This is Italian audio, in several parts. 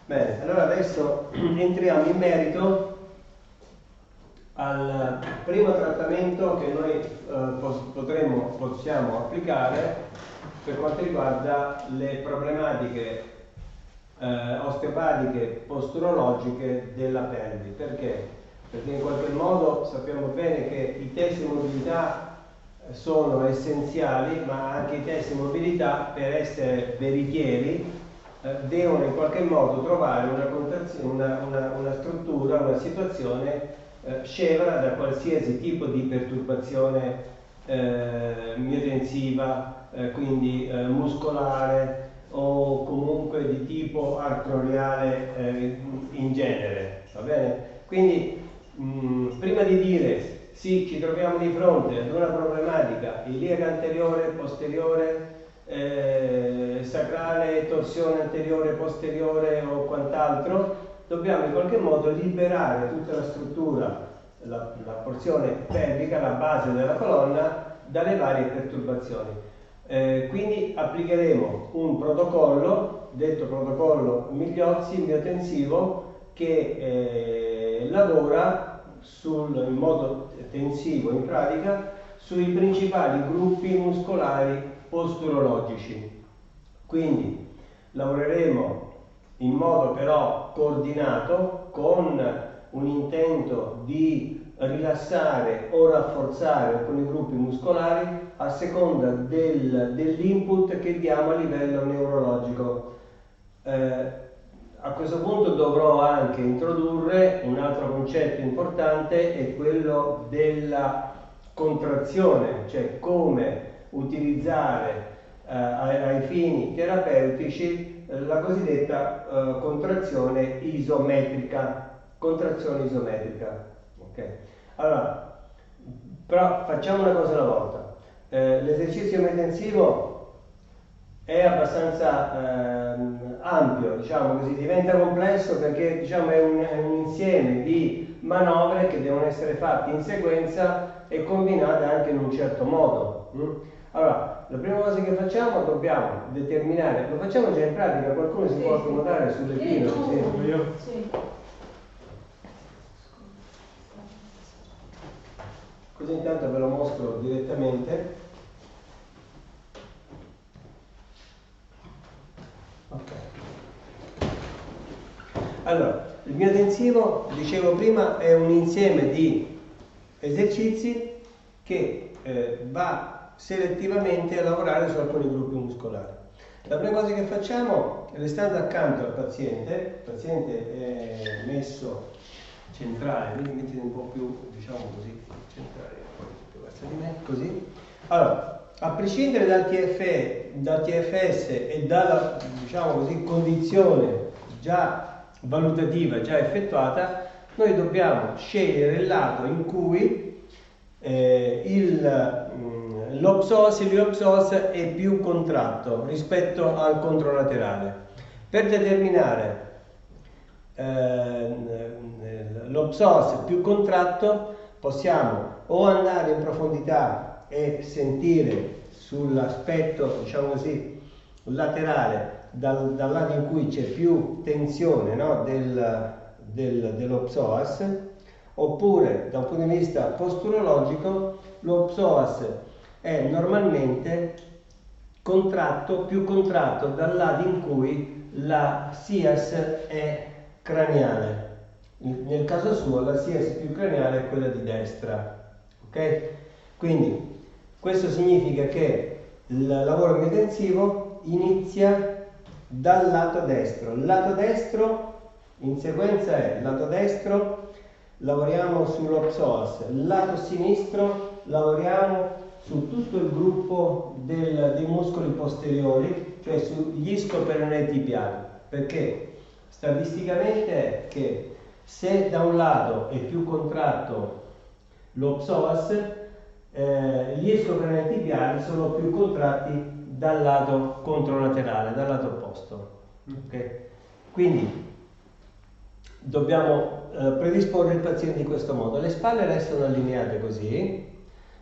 Bene, allora adesso entriamo in merito al primo trattamento che noi possiamo applicare per quanto riguarda le problematiche osteopatiche posturologiche della pelvi. Perché? Perché in qualche modo sappiamo bene che i test di mobilità sono essenziali, ma anche i test di mobilità, per essere veritieri, devono in qualche modo trovare una struttura, una situazione scevra da qualsiasi tipo di perturbazione miotensiva, quindi muscolare o comunque di tipo arteriale in genere, va bene? Quindi prima di dire sì, ci troviamo di fronte ad una problematica iliaca anteriore, posteriore, sacrale, torsione anteriore, posteriore o quant'altro, dobbiamo in qualche modo liberare tutta la struttura, la porzione pelvica, la base della colonna, dalle varie perturbazioni. Quindi applicheremo un protocollo, detto protocollo Migliozzi, miotensivo, che lavora in modo tensivo, in pratica, sui principali gruppi muscolari posturologici. Quindi lavoreremo in modo però coordinato, con un intento di rilassare o rafforzare alcuni gruppi muscolari a seconda dell'input che diamo a livello neurologico. A questo punto dovrò anche introdurre un altro concetto importante, è quello della contrazione, cioè come utilizzare ai fini terapeutici la cosiddetta contrazione isometrica. Okay. Allora, però facciamo una cosa alla volta. L'esercizio miotensivo è abbastanza ampio, diciamo così, diventa complesso perché diciamo, è un insieme di manovre che devono essere fatte in sequenza e combinate anche in un certo modo. Allora, la prima cosa che facciamo, dobbiamo determinare, lo facciamo già in pratica, qualcuno si può accomodare sulle pine? Sì. Così intanto ve lo mostro direttamente. Ok. Allora, il miotensivo, dicevo prima, è un insieme di esercizi che va selettivamente a lavorare su alcuni gruppi muscolari. La prima cosa che facciamo, restando accanto al paziente, il paziente è messo centrale, quindi mettete un po' più, diciamo così, centrale, più verso di me, così. Allora, a prescindere dal TFS e dalla, diciamo così, condizione già valutativa, già effettuata, noi dobbiamo scegliere il lato in cui l'iliopsoas è più contratto rispetto al controlaterale. Per determinare l'opsoas più contratto possiamo o andare in profondità e sentire sull'aspetto, diciamo così, laterale, dal lato in cui c'è più tensione, no, dello psoas, oppure da un punto di vista posturologico lo psoas è normalmente più contratto dal lato in cui la SIAS è craniale. Nel caso suo la SIAS più craniale è quella di destra, ok? Quindi questo significa che il lavoro miotensivo inizia dal lato destro. Il lato destro in sequenza è lato destro, lavoriamo sullo psoas, lato sinistro lavoriamo su tutto il gruppo dei muscoli posteriori, cioè sugli iscioperonei tibiali, perché statisticamente è che se da un lato è più contratto lo psoas, gli iscioperonei tibiali sono più contratti dal lato controlaterale, dal lato opposto. Okay? Quindi dobbiamo predisporre il paziente in questo modo. Le spalle restano allineate così,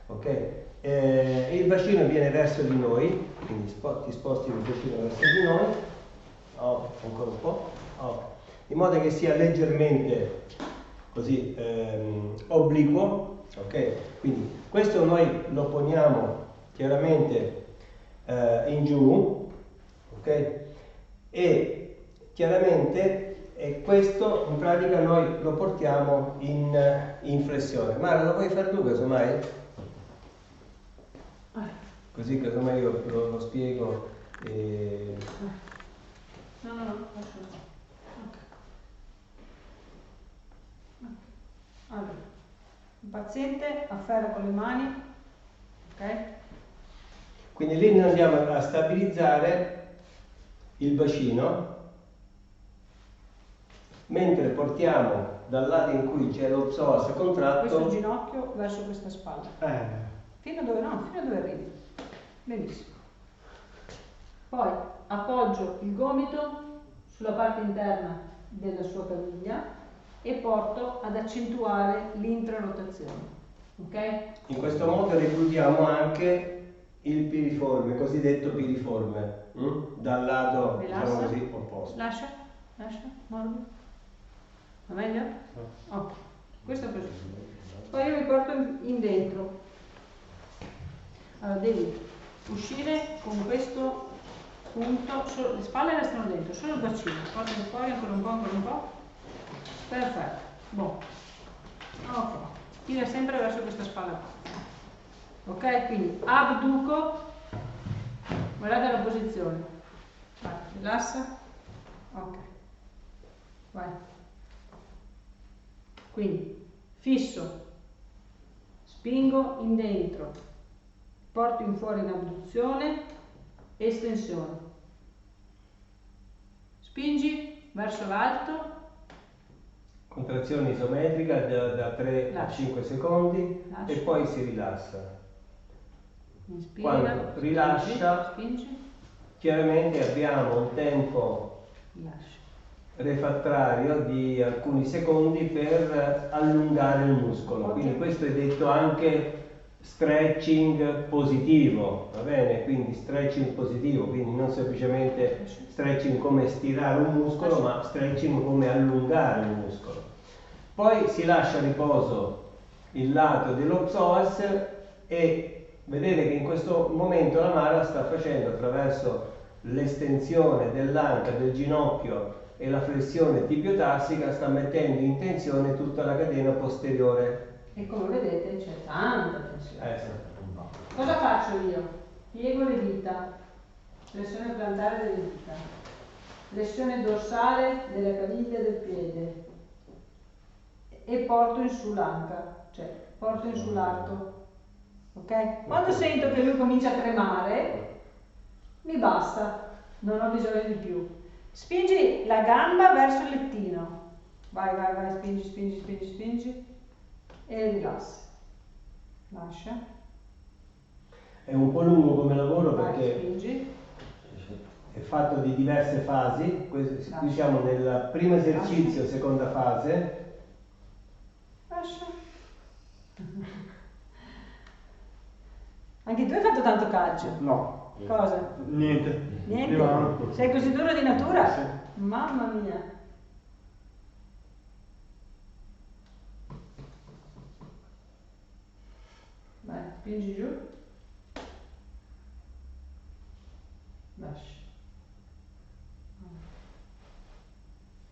ok? Il bacino viene verso di noi, quindi ti sposti il bacino verso di noi. Oh, ancora un po'. Ok. In modo che sia leggermente così obliquo, ok? Quindi questo noi lo poniamo chiaramente in giù, ok? E chiaramente questo in pratica noi lo portiamo in flessione. Mara, lo puoi fare tu casomai? Così casomai io lo spiego. No, lascia stare. Allora, il paziente afferra con le mani, ok? Quindi lì noi andiamo a stabilizzare il bacino, mentre portiamo dal lato in cui c'è lo psoas contratto questo ginocchio verso questa spalla. Fino a dove no, fino a dove arrivi. Benissimo. Poi appoggio il gomito sulla parte interna della sua caviglia e porto ad accentuare l'intrarotazione. Ok? In questo modo reclutiamo anche il piriforme, cosiddetto piriforme, dal lato diciamo così opposto. Lascia, morbido. Va meglio? Ok, questo è così. Poi io mi porto in dentro. Allora devi uscire con questo punto, le spalle restano dentro, solo il bacino. Portalo fuori ancora un po'. Perfetto. Boh. Ok. Tira sempre verso questa spalla qua. Ok? Quindi abduco. Guardate la posizione. Vai, rilassa. Ok. Vai. Quindi fisso. Spingo in dentro. Porto in fuori in abduzione. Estensione. Spingi verso l'alto. Contrazione isometrica da 3 a 5 secondi e poi si rilassa. Inspira, quando rilascia, spingi. Chiaramente abbiamo un tempo refrattario di alcuni secondi per allungare il muscolo. Quindi questo è detto anche stretching positivo, va bene? Quindi stretching positivo, quindi non semplicemente stretching come stirare un muscolo, ma stretching come allungare il muscolo. Poi si lascia a riposo il lato dello psoas e vedete che in questo momento la Mara sta facendo attraverso l'estensione dell'anca del ginocchio e la flessione tibiotarsica, sta mettendo in tensione tutta la catena posteriore. E come vedete c'è tanta tensione. Sì. Cosa faccio io? Piego le dita, flessione plantare delle dita, flessione dorsale della caviglia del piede e porto in su l'anca, cioè porto in su l'arto. Ok? Quando sento che lui comincia a tremare, mi basta, non ho bisogno di più. Spingi la gamba verso il lettino. Vai, spingi e rilassa. Lascia. È un po' lungo come lavoro perché Spingi. è fatto di diverse fasi. Qui siamo nel primo esercizio, seconda fase. Lascia. Anche tu hai fatto tanto calcio? No. Cosa? Niente. Niente? Sei così duro di natura? Sì. Mamma mia. Vai, spingi giù. Lascia.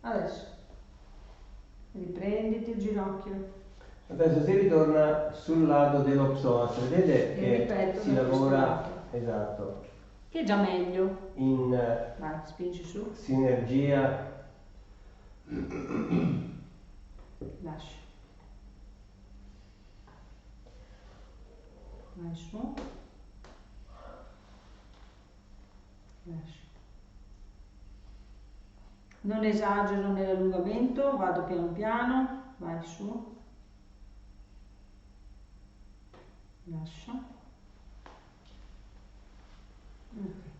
Adesso riprenditi il ginocchio. Adesso si ritorna sul lato dello psoas, vedete che si lavora, esatto, che è già meglio. In vai, spingi su. Sinergia. Lascia. Vai su. Lascia. Non esagero nell'allungamento, vado piano piano, vai su. Lascia.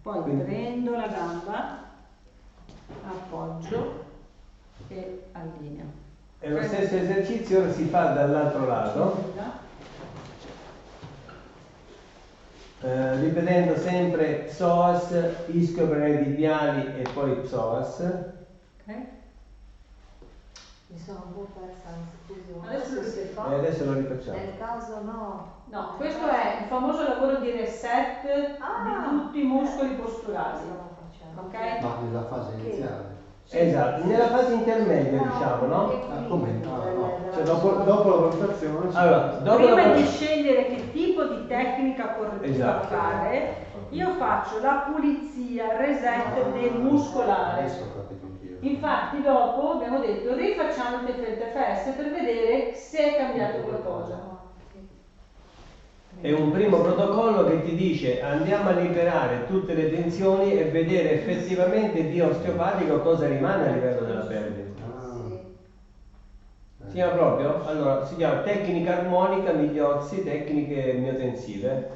Poi prendo la gamba, appoggio e allineo. E lo stesso esercizio ora si fa dall'altro lato, ripetendo sempre psoas, ischio-brachiodiali e poi psoas. Ok? sono un po' persa, scusi. Adesso lo si fa? Adesso lo rifacciamo. Nel caso no. No, questo è il famoso lavoro di reset di tutti i muscoli posturali. Ok? Ma nella fase iniziale. Esatto, nella fase intermedia diciamo, no? Come? Cioè dopo la valutazione. Allora, prima di scegliere che tipo di tecnica correttiva Esatto. fare, io faccio la pulizia, il reset del muscolare. Adesso ho capito anch'io. Infatti dopo abbiamo detto rifacciamo il TFS per vedere se è cambiato qualcosa. È un primo protocollo che ti dice andiamo a liberare tutte le tensioni e vedere effettivamente di osteopatico cosa rimane a livello della pelve. Si chiama proprio? Allora, si chiama tecnica armonica migliozzi, tecniche miotensive.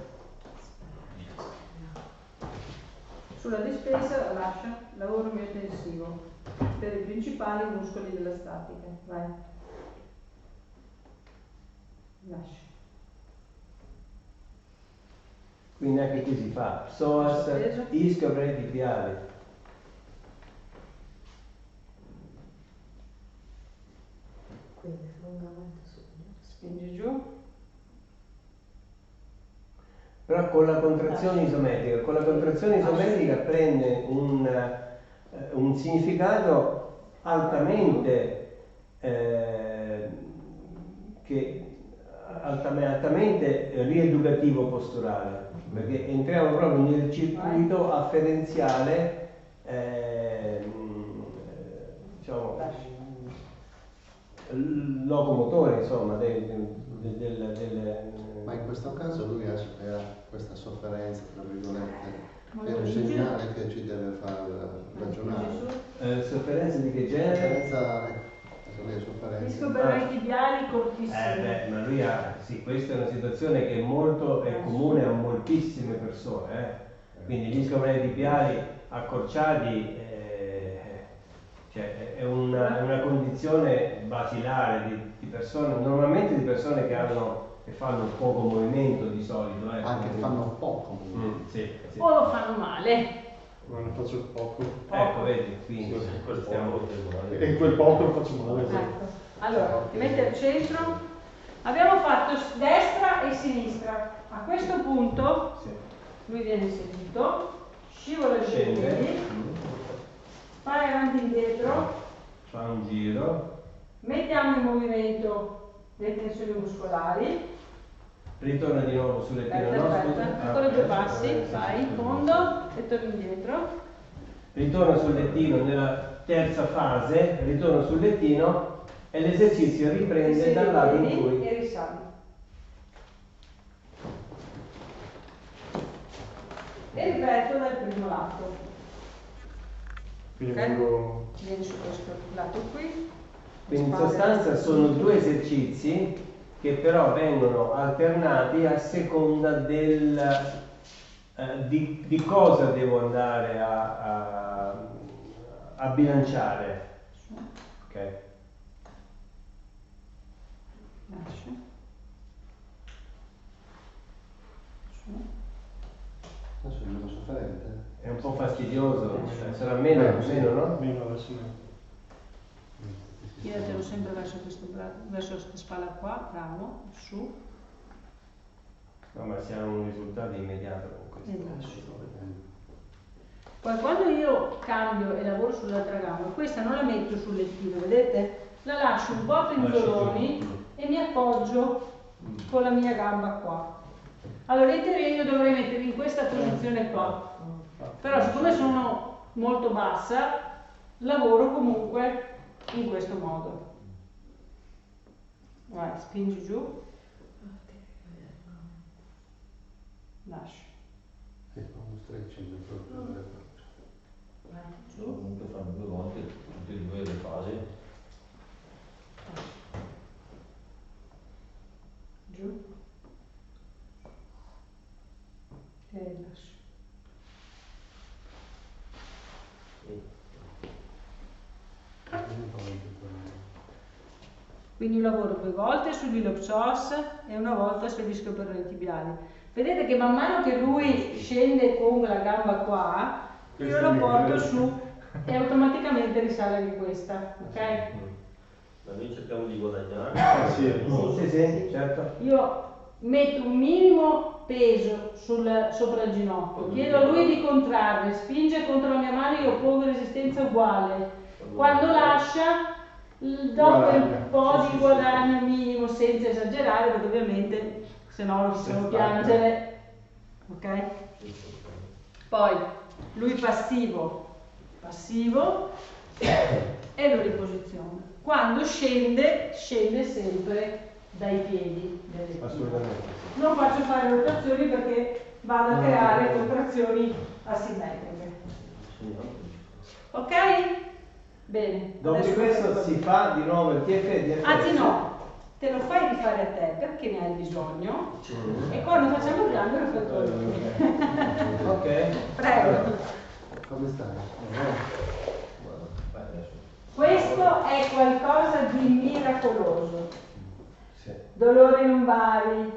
Sulla dispensa lascia lavoro miotensivo per i principali muscoli della statica. Vai. Lascia. Quindi anche qui si fa psoas, ischio, tibiali. Quindi allungamento su. Spingi giù. Però con la contrazione isometrica, prende un significato altamente rieducativo posturale, perché entriamo proprio nel circuito afferenziale diciamo locomotore, insomma, Ma in questo caso lui ha questa sofferenza, tra virgolette, Ma è un lo segnale che ci deve far ragionare. sofferenze di che genere? Sofferenza. Disco per i tibiali cortissimi. Ma lui ha, sì, questa è una situazione che è comune a moltissime persone, quindi gli ischiomeli tibiali accorciati cioè, è una condizione basilare di persone, normalmente di persone che fanno poco movimento di solito. Anche fanno poco movimento. Sì. O lo fanno male. Ma ne faccio poco. Ecco, vedi, quindi E quel poco lo faccio male. Ecco. Allora, ti metti al centro. Abbiamo fatto destra e sinistra. A questo punto lui viene seduto, scivola giù i piedi, fai avanti e indietro, fa un giro, mettiamo in movimento le tensioni muscolari. ritorna di nuovo sulle piede. Aspetta, ancora due passi, vai in fondo e torni indietro. Ritorno sul lettino nella terza fase, ritorno sul lettino e l'esercizio riprende dal lato in cui e risali. E ripeto dal primo lato. Quindi Ok? vengo... Vieni su questo lato qui. Quindi in Spalle. sostanza sono due esercizi che però vengono alternati a seconda di cosa devo andare a bilanciare. Ok? Lascia. Su. Adesso è meno sofferente. È un po' fastidioso, sarà meno, no? Meno adesso meno. Tiratelo sempre verso questo verso questa spalla qua, bravo, su No, ma siamo un risultato immediato con questo. e lascio. Poi quando io cambio e lavoro sull'altra gamba, questa non la metto sul lettino, vedete? La lascio un po' a penzoloni e mi appoggio con la mia gamba qua. Allora in teoria io dovrei mettermi in questa posizione qua, però siccome sono molto bassa, lavoro comunque in questo modo. Vai, spingi giù, lascia. Uno stretching proprio. Vai, giù, Comunque fanno 2 volte tutte e 2 le fasi. giù e lascia. Quindi lavoro 2 volte sull'ilopsoas e una volta sui ischioperioretibiali. Vedete che man mano che lui scende con la gamba qua, io lo porto su e automaticamente risale anche questa, ok? Ma noi cerchiamo di guadagnare. Sì, certo. Io metto un minimo peso sopra il ginocchio, chiedo a lui di contrarre, spinge contro la mia mano, io pongo resistenza uguale. Quando lascia, dopo un po' di guadagno minimo, senza esagerare, perché ovviamente se no lo possiamo piangere. Ok? Poi lui passivo e lo riposiziona. Quando scende sempre dai piedi delle piedi. Assolutamente. Non faccio fare rotazioni perché vado a creare contrazioni asimmetriche. Ok? Bene. Dopo di Adesso questo si fa di nuovo il TFD. Anzi no, te lo fai rifare a te perché ne hai bisogno e quando facciamo il cambio lo fai tu. Ok. Prego. Come stai? Questo è qualcosa di miracoloso. Sì. Dolori lombari,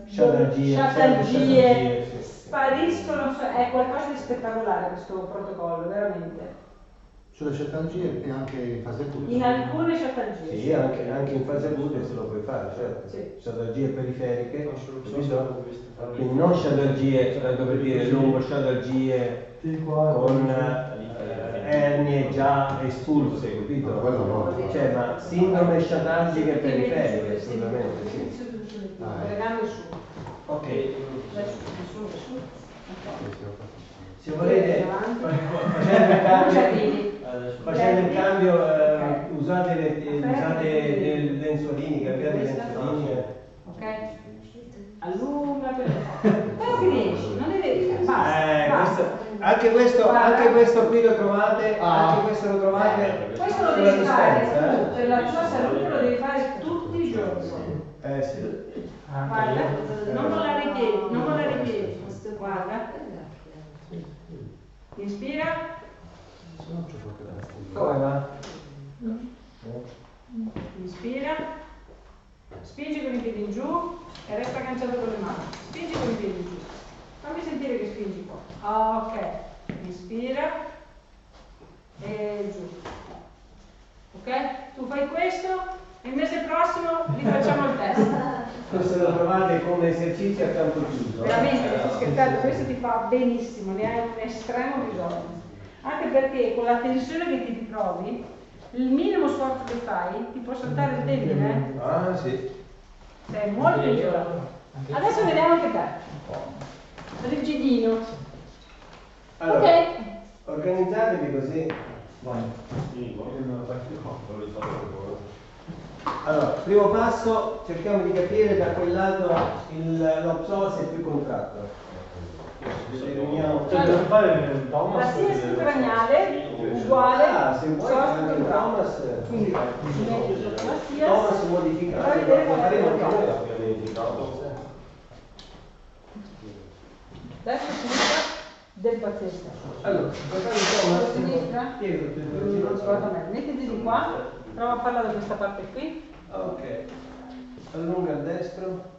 sciatalgie, sì. spariscono, è qualcosa di spettacolare questo protocollo, veramente. Sulle sciatalgie e anche in fase acuta? In alcune sciatalgie. Sì, anche in fase acuta se lo puoi fare, certo. Sì. Sciatalgie periferiche, capito? Quindi non sciatalgie, per dire lungo, sciatalgie con ernie già espulse, capito? Quello no. Cioè, ma sindrome sciatalgiche periferiche, assolutamente, sì. Le gambe su. Ok. Adesso su. Se volete, facendo il cambio, usate dei lenzuolini, cambiate i lenzuolini. Ok? Allunga quello che riesci, non ne devi. Basta. Anche questo qui lo trovate, anche questo lo trovate Questo lo sulla devi fare dispensa, tu, per la tua salute lo devi fare tutti i giorni. Sì. Guarda, non mollare i piedi, guarda. Inspira. Come va? Inspira. Spingi con i piedi in giù e resta agganciato con le mani. Spingi con i piedi in giù. Fammi sentire che spingi qua. Ok. Inspira e giù. Ok? Tu fai questo e il mese prossimo rifacciamo il test. Questo lo trovate come esercizio a campo chiuso. Veramente, non sto scherzando, questo ti fa benissimo, ne hai un estremo bisogno. Anche perché con la tensione che ti ritrovi, il minimo sforzo che fai ti può saltare il tendine. Ah, sì. Sei molto migliorato. Adesso vediamo anche te. Rigidino. Allora, Ok. organizzatevi così. Allora, primo passo, cerchiamo di capire da quel lato lo psoas è più contratto. Riuniamo. La sinus craniale uguale Se vuoi psoas anche il contratto. Thomas. Quindi ci metti sotto la SIAS. Thomas modificato, Fai vedere lo qual è faremo il anche noi contratto. ovviamente. Destra, sinistra del paziente. Allora, Sulla sinistra? Piego tutte e due. Guarda me, mettiti di qua, prova a farla da questa parte qui. Ok, allunga il destro.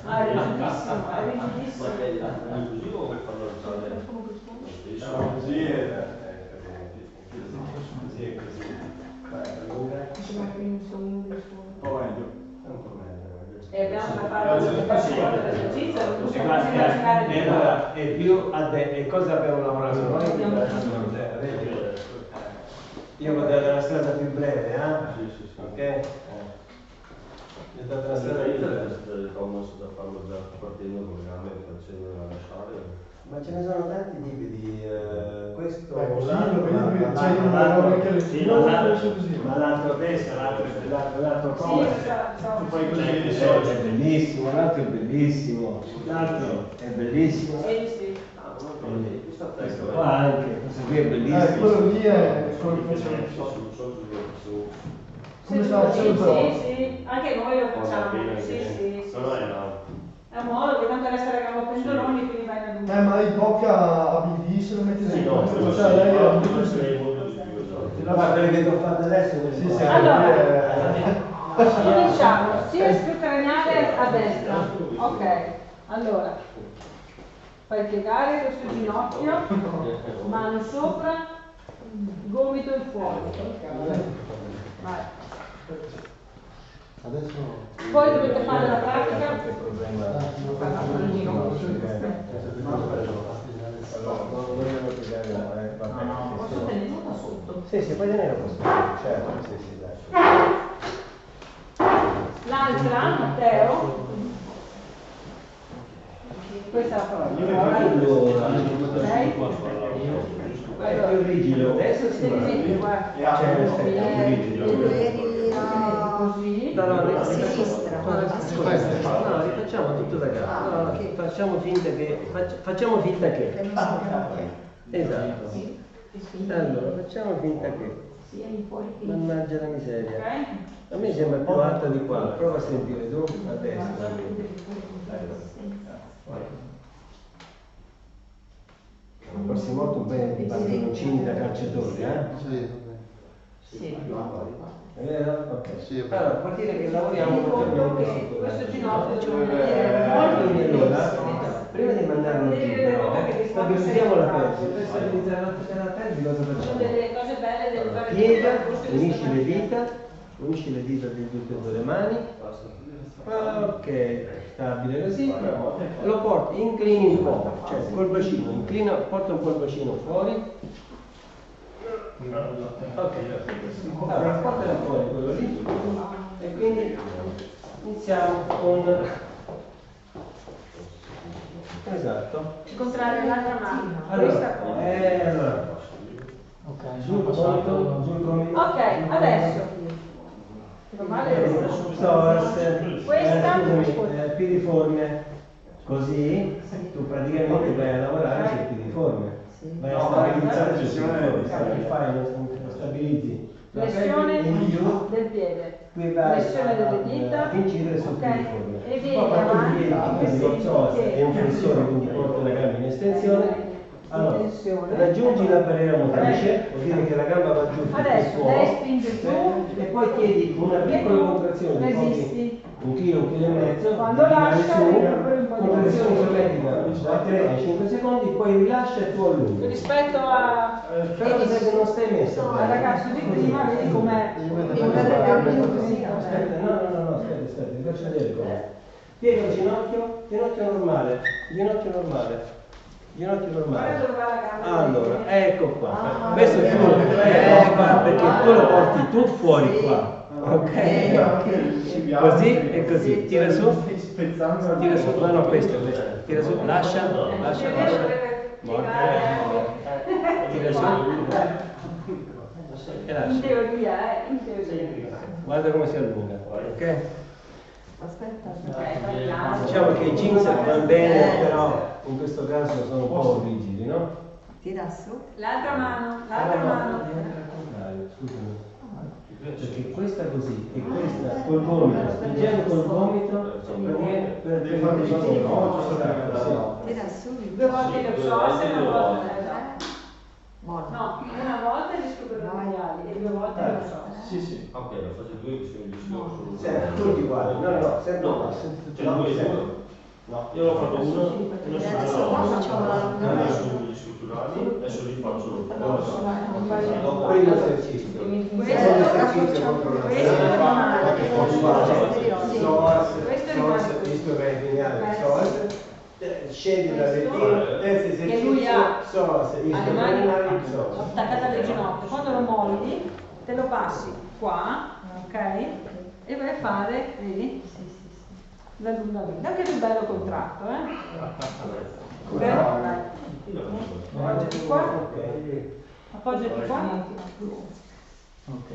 Ah, è rigidissimo, è rigidissimo. Così o per farlo alzare? Così è. Così è così. Vai, allunga. Ci metti un secondo di suono. Un po' meglio. Un po' meglio. E abbiamo da fare l'esercizio, non possiamo immaginare di E allora, è più e cosa abbiamo lavorato noi? Io ho dato una strada più breve, Sì. ok? Ho dato una strada più breve. Il Thomas da farlo già partendo con le gambe e facendo a lasciare. Ma ce ne sono tanti tipi di questo, Così l'altro, lo vedi che c'hai l'altro, una roba che le sì, non ma penso così. ma l'altro destra, l'altro Sì, come? Tu fai così di È solito. bellissimo, l'altro è bellissimo, l'altro è bellissimo. Sì. Questo qua anche, questo qui è bellissimo. Quello lì è quello che facciamo. Come sta facendo? Sì, anche noi lo facciamo. Sì. È un modo che tanto resta la gamba a pendoloni, quindi vai a lungo. Ma il bocca a BD se lo metti dentro. no, Cioè lei è molto così. Ma quelle che ti ho fatto adesso, Sì. Allora, cominciamo, sia più craniale a destra. Ok, allora, Fai piegare questo ginocchio, mano sopra, gomito in fuori. Vai. Adesso Poi dovete fare la pratica. Qualche problema. Allora, non vogliamo piegare la vabbè. Posso tenerlo da sotto? Sì, puoi tenere questo. Certo, sì, dai. L'altra, Matteo. Questa è la parola. È più rigido adesso si guarda. c'è l'effetto più rigido. Così. A sinistra. No, rifacciamo tutto da capo. No, facciamo finta che. Che non sappiamo che. Esatto. Allora, facciamo finta che. Sia in fuori che in Mannaggia la miseria. Ok? A me sembra più alta di qua. Prova a sentire tu a destra. Forse molto bene di pantaloncini da calciatori, eh? sì, È vero? Ok. Sì, è Allora, vuol dire che lavoriamo maggiormente su Questo ginocchio ci vuole allora, prima di mandarlo giù, però, stabilizziamo la pelvis. Per stabilizzare la pelvis cosa Sono facciamo? delle cose belle del fare. Piega, unisci le dita di tutte e due le mani. Ok, stabile così. Lo porti, inclini un po', cioè col bacino, inclina, porta un po' il bacino fuori. Ok, allora portala fuori quello lì. E quindi iniziamo con. Esatto. Il contrario, l'altra mano. Allora, Questa qua. allora. Sul gomito. Ok, adesso. Normale. Questa. Piriforme. Così tu praticamente vai a lavorare sul piriforme. Vai a stabilizzare sul piriforme. Fai, stabilizzi. La Flessione in giù. del piede. Qui vai Flessione delle dita. a incidere sul Ok. piriforme. E vieni Poi quando avanti. vieni, quindi lo psoas è un flessore, quindi porta la gamba in estensione. Allora, raggiungi la barriera motrice, vuol dire che la gamba va giù finché Adesso può, lei spinge giù. e poi chiedi una piccola contrazione di Resisti. un chilo e mezzo, Quando di tirare lascia, su, devi proprio un po' di contrazione isometrica da 3 ai 5 secondi, poi rilascia e tu allunghi. Rispetto a. Però sai che non stai messo No, bene. ragazzi, di prima vedi com'è. Aspetta, no, aspetta, ti faccio vedere come. Piega il ginocchio, ginocchio normale. Guarda dove va la gamba. Allora, ecco qua. Questo tu qua perché tu lo porti tu fuori qua. Ok? Così e così. Tira su. Tira su. No, questo. Tira su. Lascia. Tira su. E lascia. In teoria, in teoria. Guarda come si allunga. Ok? Aspetta, Diciamo che i jeans vanno bene, però in questo caso sono un po' rigidi, no? tira su. L'altra mano. Scusami. Perché questa così e questa col gomito, spingendo col gomito, per Tira su. 2 volte le psoas e 1 volta. Molla. No, una volta gli scopertoriali e 2 volte le psoas. Sì. Ok, lo faccio due che sono vicino. Sempre tutti uguali, no, sempre uguali. Cioè due sempre. No, io l'ho fatto uno e non sugli strutturali, adesso li faccio Primo esercizio. Secondo esercizio contro visto che è geniale, scendi dal lettino, terzo esercizio, psoas, le mani attaccate alle ginocchia. Quando lo molli, te lo passi qua, ok? E vai a fare, vedi? L'allungamento. Anche più bello contratto, Ok? Appoggiati qua. Appoggiati qua. Ok.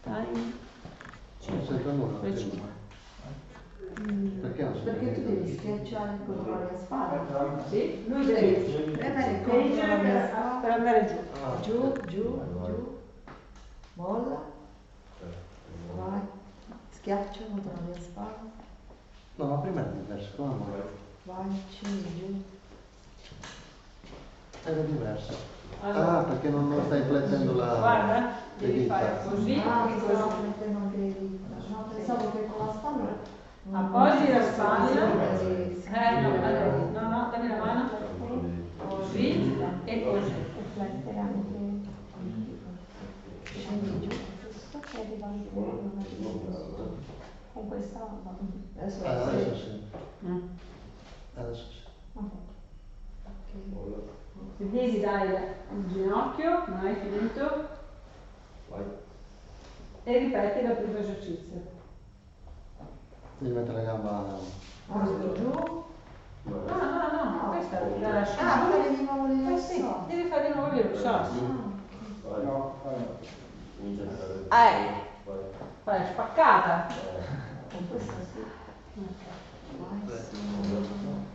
Dai. Non sento nulla. Perché non sento Perché tu devi schiacciare con la mia spalla. Sì, lui deve Premere contro la mia spalla. per andare giù. Giù. Molla. Vai. Schiaccia contro la mia spalla. No, ma prima è diverso, come amore? Vai, scendi giù. Era diverso. Allora. Ah, perché non stai flettendo la. Guarda, le devi dita. fare così Ah, e che così. stavo mettendo anche le dita. No, pensavo che con la spalla Appoggi la spalla. No, dammi la mano. Così e così. Riflettere anche. Scendi giù. Con questa roba. Adesso Adesso sì. Adesso sì. Se piedi dai il ginocchio, non hai finito, Vai. e ripeti il primo esercizio. Devi mettere la gamba. giù. No, questa la lasci giù. Fare di nuovo le Sì, devi fare di nuovo il rilassato. Vai. No, Comincia a fare. Vai. Fai la spaccata. Con questa sì.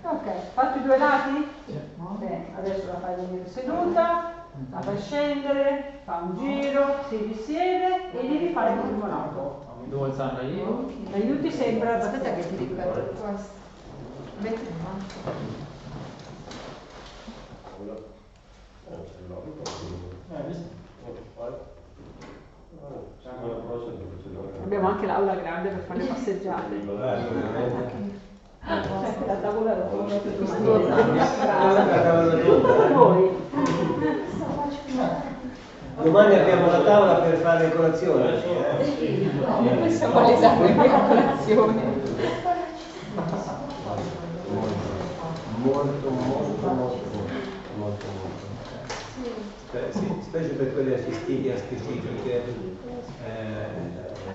Ok, fatti i due lati? Bene, adesso la fai venire seduta, la fai scendere, fa un giro, si risiede e devi fare il primo lato. devo alzare io? Mi aiuti sempre a Aspetta che ti ripeto questo. Metti in mano. Visto? Vai. Settimana prossima faccio il Abbiamo anche l'aula grande per fare le passeggiate. La tavola rotonda per voi. Domani abbiamo la tavola per fare colazione. Questa vuole esame per la colazione. Molto. Sì, specie per quelli assistiti a specifiche